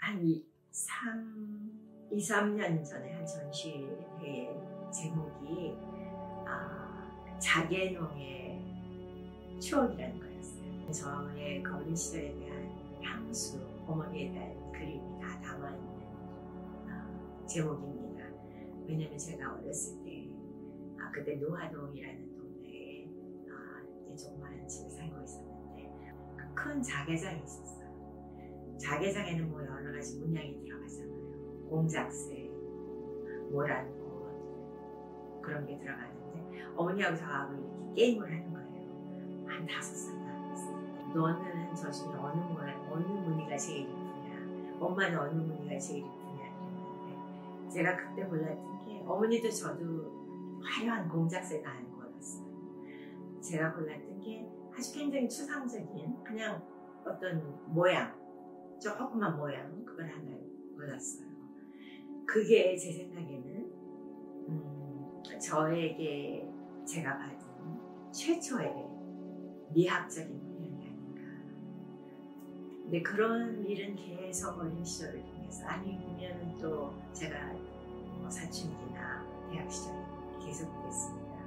한 2, 3년 전에 한 전시회 제목이 자개농의 추억이라는 거였어요. 저의 어린 시절에 대한 향수, 어머니에 대한 그림이 다 담아있는 제목입니다. 왜냐면 제가 어렸을 때 그때 노화동이라는 동네에 정말 집에 살고 있었는데 큰 자개장이 있었어요. 자개장에는 뭐 여러 가지 문양이 들어가잖아요. 공작새, 모란꽃 그런 게 들어가는데 어머니하고 저하고 이렇게 게임을 하는 거예요. 한 5살 나왔어요. 너는 저 중에 어느 무늬가 제일 이쁘냐? 엄마는 어느 무늬가 제일 이쁘냐? 이랬는데 제가 그때 몰랐던 게 어머니도 저도 화려한 공작새가 안 골랐어요. 제가 골랐던 게 아주 굉장히 추상적인 그냥 어떤 모양, 조그만 모양 그걸 하나 골랐어요. 그게 제 생각에는 저에게 제가 받은 최초의 미학적인 훈련이 아닌가. 근데 그런 일은 계속 어린 시절을 통해서 아니면 또 제가 사춘기나 대학 시절에 계속됐습니다.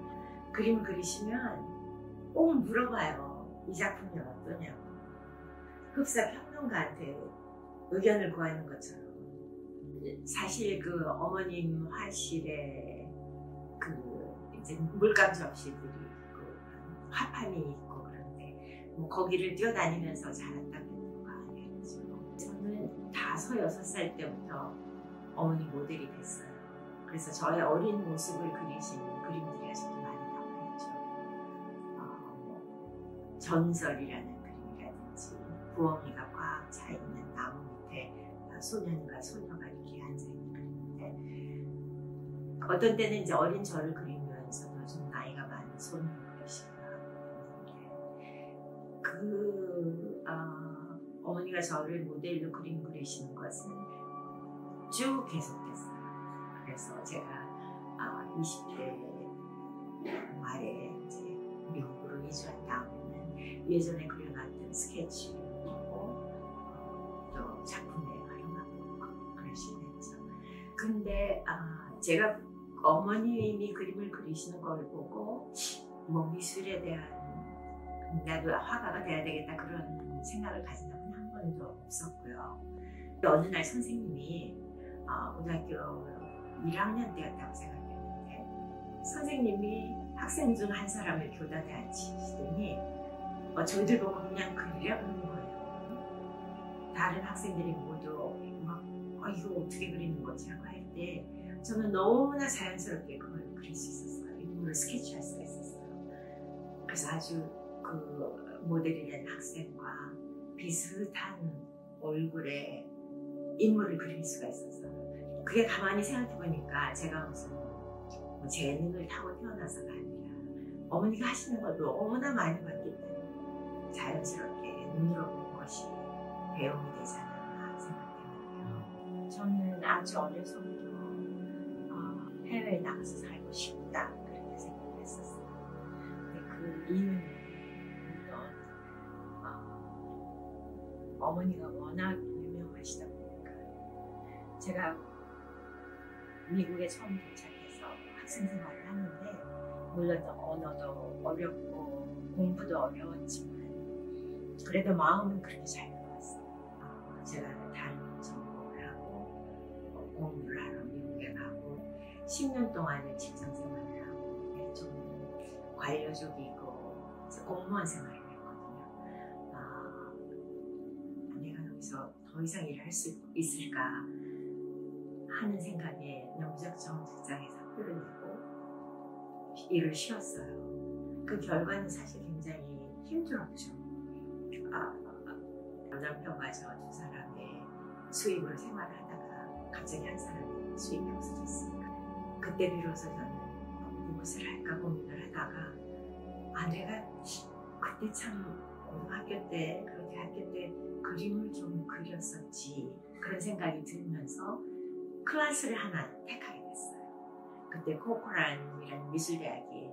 그림을 그리시면 꼭 물어봐요. 이 작품이 어떠냐고. 흡사 평론가한테 의견을 구하는 것처럼. 사실 그 어머님 화실에 이제 물감 접시들이 있고 화판이 있고 그런데 뭐 거기를 뛰어다니면서 자랐다고 해도 과언이죠. 저는 5, 6살 때부터 어머니 모델이 됐어요. 그래서 저의 어린 모습을 그리신 그림들이 아직도 많이 남아있죠. 전설이라는 그림이라든지 부엉이가 꽉 차있는 나무 밑에 소년과 소녀가 이렇게 앉아있는 그림인데 어떤 때는 이제 어린 저를 그리면서도 좀 나이가 많은 소년을 그리시기도 하고 어머니가 저를 모델로 그림 그리시는 것은 쭉 계속됐어요. 그래서 제가 20대 말에 이제 미국으로 이주한 다음에는 예전에 그려놨던 스케치 또 작품에 활용하고 그러시게 됐죠. 근데 제가 어머님이 그림을 그리시는 걸 보고 뭐 미술에 대한 나도 화가가 돼야 되겠다 그런 생각을 가진 적은 한 번도 없었고요. 어느 날 선생님이 고등학교 1학년 때였다고 생각했는데 선생님이 학생 중 한 사람을 교단에 앉히시더니 저희들 보고 그냥 그리라 그러는 거예요. 다른 학생들이 모두 막 이거 어떻게 그리는 거지 하고 할 때 저는 너무나 자연스럽게 그걸 그릴 수 있었어요. 인물을 스케치할 수가 있었어요. 그래서 아주 그 모델이라는 학생과 비슷한 얼굴의 인물을 그릴 수가 있었어요. 그게 가만히 생각해보니까 제가 무슨 재능을 타고 태어나서가 아니라 어머니가 하시는 걸 너무나 많이 봤기 때문에 자연스럽게 눈으로 본 것이 배움이 되지 않았나 생각되는데요. 저는 아주 어려서부터 해외에 나가서 살고 싶다 그렇게 생각을 했었어요. 근데 그 이유는 물론 어머니가 워낙 유명하시다 보니까 제가 미국에 처음 도착해서 학생 생활을 하는데 물론 언어도 어렵고 공부도 어려웠지만 그래도 마음은 그렇게 잘 먹었어요. 제가 다른 전공을 하고 공부를 하러 미국에 가고 10년 동안은 직장 생활을 하고 좀 관료직이고 공무원 생활을 했거든요. 내가 여기서 더 이상 일을 할 수 있을까 하는 생각에 무작정 직장에서 학교를 내고 일을 쉬었어요. 그 결과는 사실 굉장히 힘들었죠. 남편과 저 2사람의 수입으로 생활을 하다가 갑자기 한 사람의 수입이 없어졌으니까 그때 비로소 저는 무엇을 할까 고민을 하다가 내가 그때 참 고등학교 때 그리고 대학교 때 그림을 좀 그렸었지 그런 생각이 들면서 클래스를 하나 택하게 됐어요. 그때 코코란이라는 미술대학이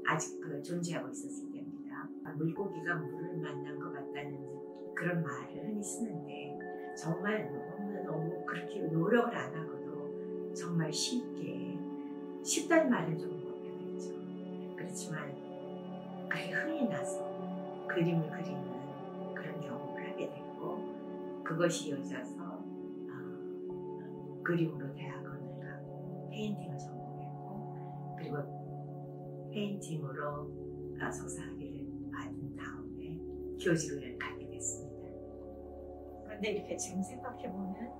아직 존재하고 있었을 때입니다. 물고기가 물을 만난 것 같다는 그런 말을 흔히 쓰는데 정말 너무 그렇게 노력을 안 하고도 정말 쉽다는 말은 좀 못하겠죠. 그렇지만 그렇게 흥이 나서 그림을 그리는 그런 경험을 하게 됐고, 그것이 이어져서 그림으로 대학원을 가고 페인팅을 전공했고, 그리고 페인팅으로 석사학위를 받은 다음에 교직을 가게 됐습니다. 그런데 이렇게 지금 생각해보면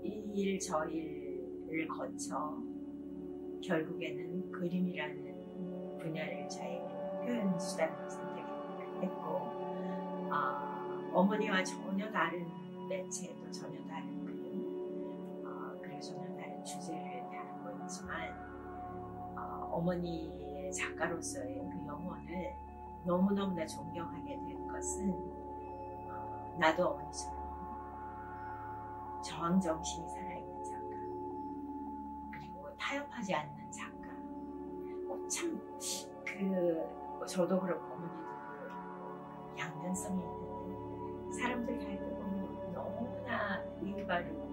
이 일 저 일을 거쳐 결국에는 그림이라는 분야를 저의 표현 수단으로 선택했고, 어머니와 전혀 다른 매체, 또 전혀 다른 그림, 그리고 전혀 다른 주제를 다루고 있지만, 어머니의 작가로서의 그 영혼을 너무너무나 존경하게 된 것은, 나도 어머니처럼 저항정신이 살아있는 작가, 그리고 타협하지 않는 작가. 참 저도 그렇고 어머니도 그렇고 양면성이 있는데, 사람들이 할 때 보면 너무나 일바르고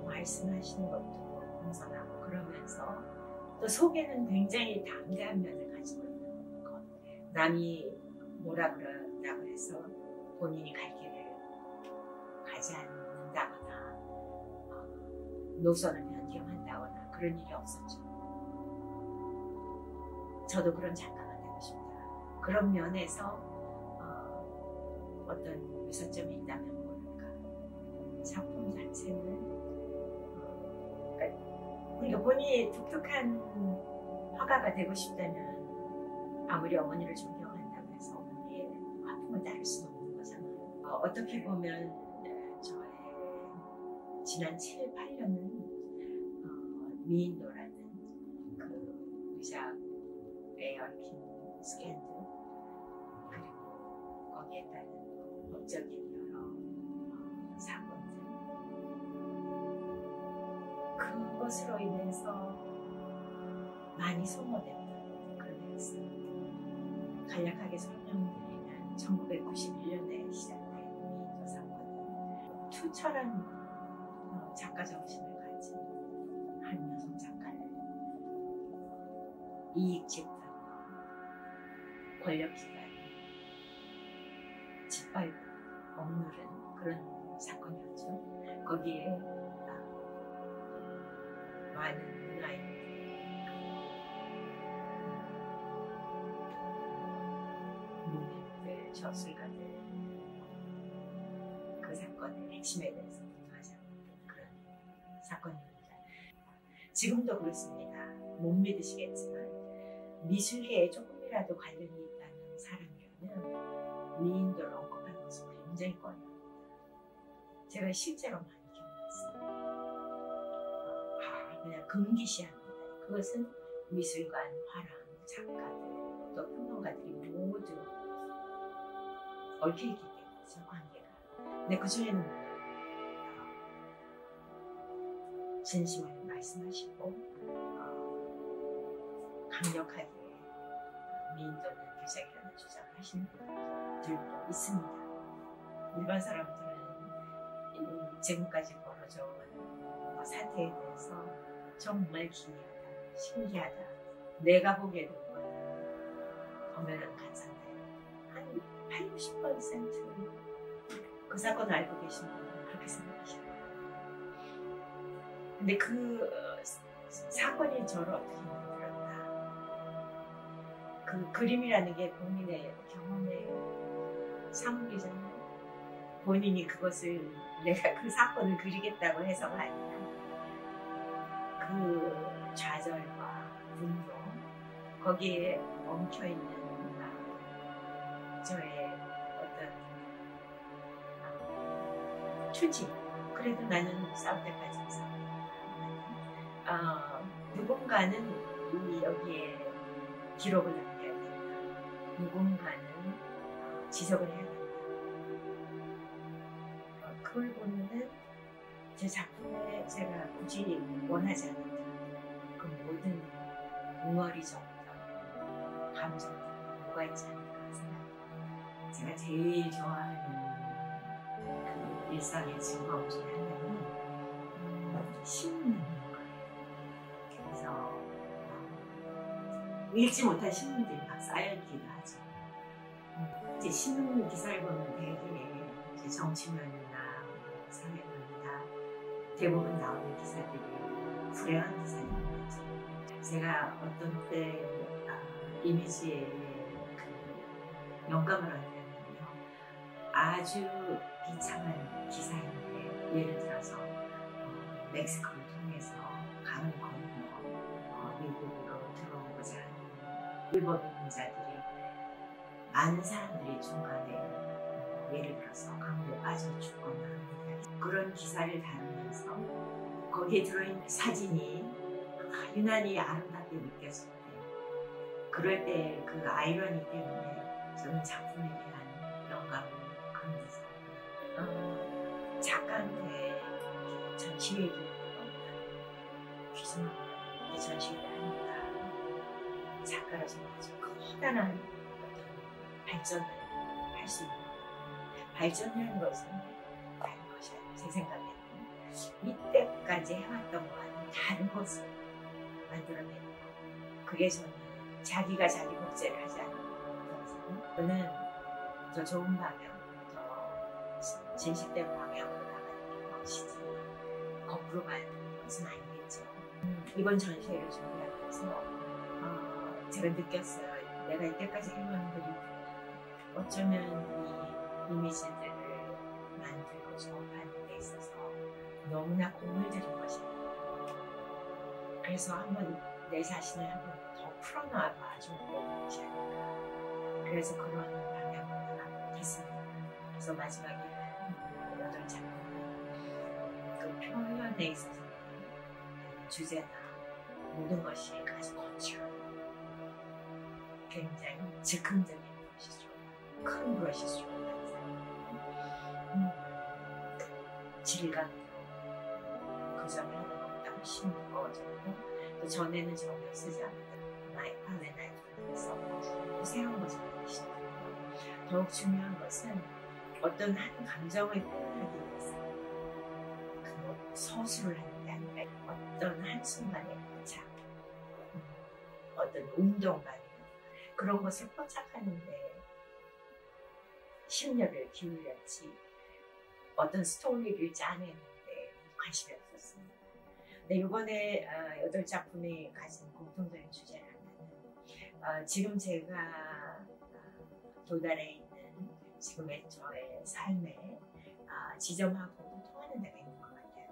말씀하시는 것도 공손하고 그러면서 또 속에는 굉장히 담대한 면을 가지고 있는 것. 남이 뭐라 그런다고 해서 본인이 갈 길을 가지 않는다거나 노선을 변경한다거나 그런 일이 없었죠. 저도 그런 작가가 되고 싶다. 그런 면에서 어떤 유사점이 있다면 모를까. 작품 자체는 그러니까 본인이 독특한 화가가 되고 싶다면 아무리 어머니를 존경한다고 해서 어머니의 화풍을 따를 수는 없는 거잖아요. 어떻게 보면 저의 지난 7, 8년은 미인도라는 그 의작에 얽힌 스캔들, 그리고 거기에 따른 법적인 여러 사건들, 그것으로 인해서 많이 소모됐던 그런 해였습니다. 간략하게 설명드리면 1991년에 시작된 미인도 사건은 투철한 작가 정신을 가진 한 여성 작가를 이익 집단과 권력기관이 짓밟고 억누른 그런 사건이었죠. 거기에 많은 문화인들, 문인들, 저술가들, 그 사건의 핵심에 대해서 분노하지 않는 그런 사건입니다. 지금도 그렇습니다. 못 믿으시겠지만 미술계에 조금이라도 관련이 있다는 사람이라면 미인도를 언급하는 것은 굉장히 꺼려합니다. 제가 실제로 많이 겪었어요. 그냥 금기시합니다. 그것은 미술관, 화랑, 작가들, 또 평론가들이 모두 얽혀있기 때문이죠, 관계가. 근데 그 중에는 진심을 말씀하시고 강력하게 미인도는 유사견을 주장하시는 분들도 있습니다. 일반 사람들은 지금까지 벌어져 온 사태에 대해서 정말 기이하다, 신기하다, 내가 보기에도 엄연한 가짜인데 한 80~90% 그 사건을 알고 계신 분은 그렇게 생각하십니다. 근데 그 사건이 저를 어떻게 만들었나, 그 그림이라는 게 본인의 경험의 사물이잖아요. 본인이 그것을 내가 그 사건을 그리겠다고 해서가 아니라 그 좌절과 분노, 거기에 엉켜있는 저의 어떤 추진, 그래도 나는 싸울 때까지는 싸운다. 누군가는 여기에 기록을 남겨야 된다. 누군가는 지적을 해야 된다. 그걸 보면은 제 작품에 제가 굳이 원하지 않는 그 모든 웅얼이졌던 감정들이 뭐가 있지 않을까 생각합니다. 제가 제일 좋아하는 일상의 즐거움 중에 하나는 신문을 읽는 거예요. 그래서 읽지 못한 신문들이 막 쌓여있기도 하죠. 이제 신문 기사를 보면 되게 이제 정치면이나 사회면이나 대부분 나오는 기사들이 불행한 기사들인 거죠. 제가 어떤 때 이미지에 그 영감을 얻었는데요. 아주 비참한 기사인데 예를 들어서 멕시코를 통해서 강을 건너 미국으로 들어오고자 하는 일본인자들이 많은 사람들이 중간에 예를 들어서 강물에 빠져 죽거나 합니다. 그런 기사를 다루면서 거기에 들어있는 사진이 유난히 아름답게 느껴질 때 그럴 때 그 아이러니 때문에 저는 작품에 대한 영감을 그런 데서 작가한테 전시회를 귀중하게 전시회를 하니까 작가라서 아주 커다란 어떤 발전을 할 수 있는 발전이라는 것은 다른 것이야. 제 생각에는 이때까지 해왔던 것과는 다른 것을 만들어내는 거. 그게 저는 자기가 자기 복제를 하지 않는 것. 저는 더 좋은 방향, 더 진실된 방향으로 나가는 것이지 거꾸로 가는 것은 아니겠죠. 이번 전시회를 준비하면서 제가 느꼈어요. 내가 이때까지 해온 그리고 어쩌면 이 이미지들을 만들고 조합하는 데 있어서 너무나 공을 들인 것이에요. 그래서 한번 내 자신을 한번 더 풀어놔봐 좀 그런 것이 아닐까. 그래서 그런 방향으로 나가게 됐습니다. 그래서 마지막에 8작품 그 표현에 있어서 주제나 모든 것이 아주 거칠어요. 굉장히 즉흥적인 것이죠. 큰 브러시스로 질감도 그 점에 하나보다 훨씬 무거워졌고 또 전에는 전혀 쓰지 않던 나이판의 나이프를 써서 새로운 것을 하기 시작했고 더욱 중요한 것은 어떤 한 감정을 표현하기 위해서 그 서술을 하는 게 아니라 어떤 한순간의 포착 어떤 운동감 그런 것을 포착하는데 심려를 기울였지 어떤 스토리를 짜내는데 관심이 없었습니다. 근데 이번에 8작품이 가진 공통적인 주제를 하나는 지금 제가 도달해 있는 지금의 저의 삶의 지점하고 통하는 데가 있는 것 같아요.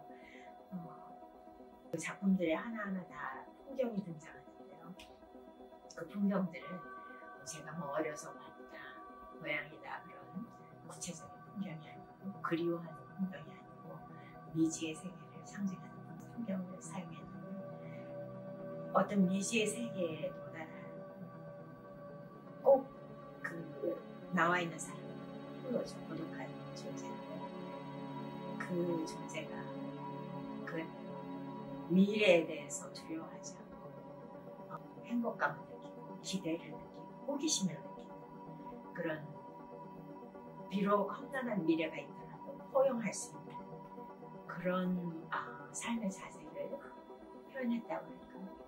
그 작품들의 하나하나 다 풍경이 등장하는데요. 그 풍경들은 제가 뭐 어려서 봤다, 고향이다 그런 구체적인 풍경이 아니고 그리워하는 풍경이 아니고 미지의 세계를 상징하는 풍경을 사용했는데 어떤 미지의 세계에 도달한 꼭 그 나와 있는 사람은 홀로죠. 고독한 존재인데 그 존재가 그 미래에 대해서 두려워하지 않고 행복감을 느끼고 기대를 느끼고 호기심을 느끼고 그런 비록 험난한 미래가 있더라도 포용할 수 있는 그런 삶의 자세를 표현했다고 할까.